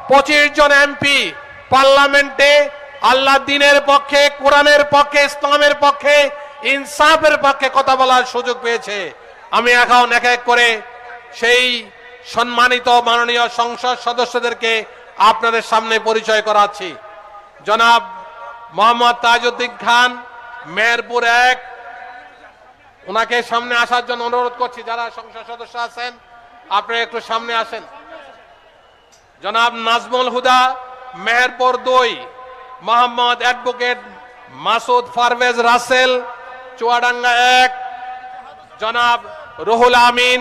25 জন MP পার্লামেন্টে আল্লাহ দিনের পক্ষে, কোরআনের পক্ষে, ইসলামের পক্ষে, ইনসাফের পক্ষে কথা বলার সুযোগ পেয়েছে। আমি এখন এক এক করে সেই সম্মানিত মাননীয় সংসদ সদস্যদেরকে আপনাদের সামনে পরিচয় করাচ্ছি। জনাব মোহাম্মদ তাজউদ্দিন খান, মেহেরপুর 1, ওনাকে সামনে আসার জন্য অনুরোধ করছি। যারা সংসদ সদস্য আছেন আপনারা একটু সামনে আসেন। জনাব নাজমুল হুদা, মেহেরপুর 2, মোহাম্মদ অ্যাডভোকেট মাসুদ পারভেজ রাসেল, চুয়াডাঙ্গা 1, জনাব রুহুল আমিন,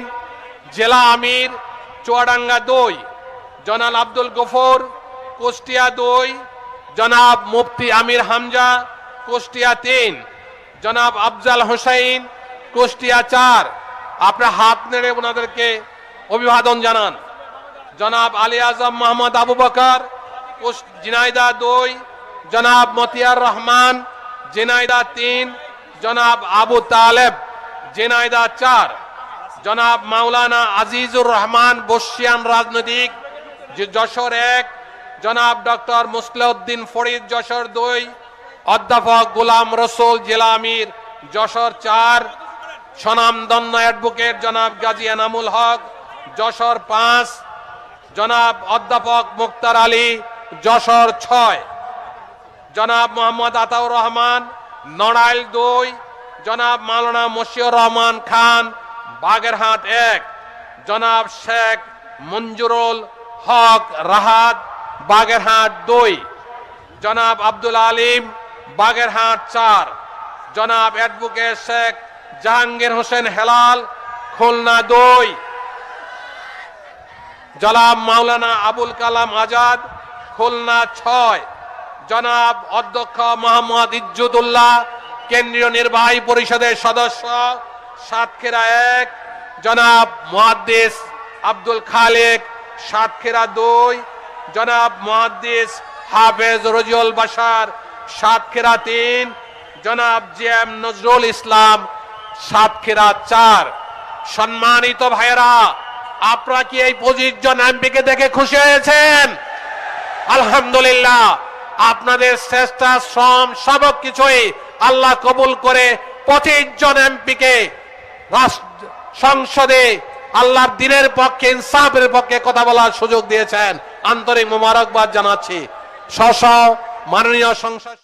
জেলা আমির, চুয়াডাঙ্গা 2, জনাব আব্দুল গফুর, কুষ্টিয়া 2, জনাব মুফতি আমির হামজা, কুষ্টিয়া 3, জনাব আফজাল হোসেন, কুষ্টিয়া 4। আপনারা হাত নেড়ে ওনাদেরকে অভিবাদন জানান। জনাব আলী আজম মোহাম্মদ আবু বকর, ঝিনাইদহ 2, জনাব মতিয়ার রহমান, ঝিনাইদহ 3, জনাব আবু তালেব, ঝিনাইদহ 4, জনাব মাওলানা আজিজুর রহমান, বর্ষিয়ান রাজনৈতিক, যশোর 1, জনাব ডক্টর মুসলিউদ্দিন ফরিদ, যশোর 2, অধ্যাপক গোলাম রসুল, জেলা আমির, যশোর 4, স্বনামধন্য অ্যাডভোকেট জনাব গাজী এনামুল হক, যশোর 5, জনাব অধ্যাপক মুক্তার আলী, যশোর 6, জনাব মোহাম্মদ আতাউর রহমান, নড়াইল 2, জনাব মাওলানা মশিউর রহমান খান, বাগেরহাট 1, জনাব শেখ মঞ্জুরুল হক রাহাত, বাগেরহাট 2, জনাব আব্দুল আলিম, বাগেরহাট 4, জনাব অ্যাডভোকেট শেখ জাহাঙ্গীর হোসেন হেলাল, খুলনা 2, জনাব মাওলানা আবুল কালাম আজাদ, খুলনা 6, জনাব অধ্যক্ষ মোহাম্মদ ইজ্জুদুল্লাহ, কেন্দ্রীয় নির্বাহী পরিষদের সদস্য, সাতক্ষীরা 1, জনাব মুহাদ্দিস আব্দুল খালেক, সাতক্ষীরা 2, জনাব মুহাদ্দিস হাফেজ রজিউল বাশার, সাতক্ষীরা 3, জনাব জিএম নজরুল ইসলাম, সাতক্ষীরা 4। সম্মানিত ভাইয়েরা, আপনারা কি এই 25 জন এমপিকে দেখে খুশি হয়েছেন? আলহামদুলিল্লাহ। আপনাদের চেষ্টা, শ্রম, সব কিছুই আল্লাহ কবুল করে 25 জন এমপিকে সংসদে আল্লাহর দিনের পক্ষে, ইনসাফের পক্ষে কথা বলার সুযোগ দিয়েছেন। আন্তরিক মোবারকবাদ জানাচ্ছি। মাননীয় সংসদ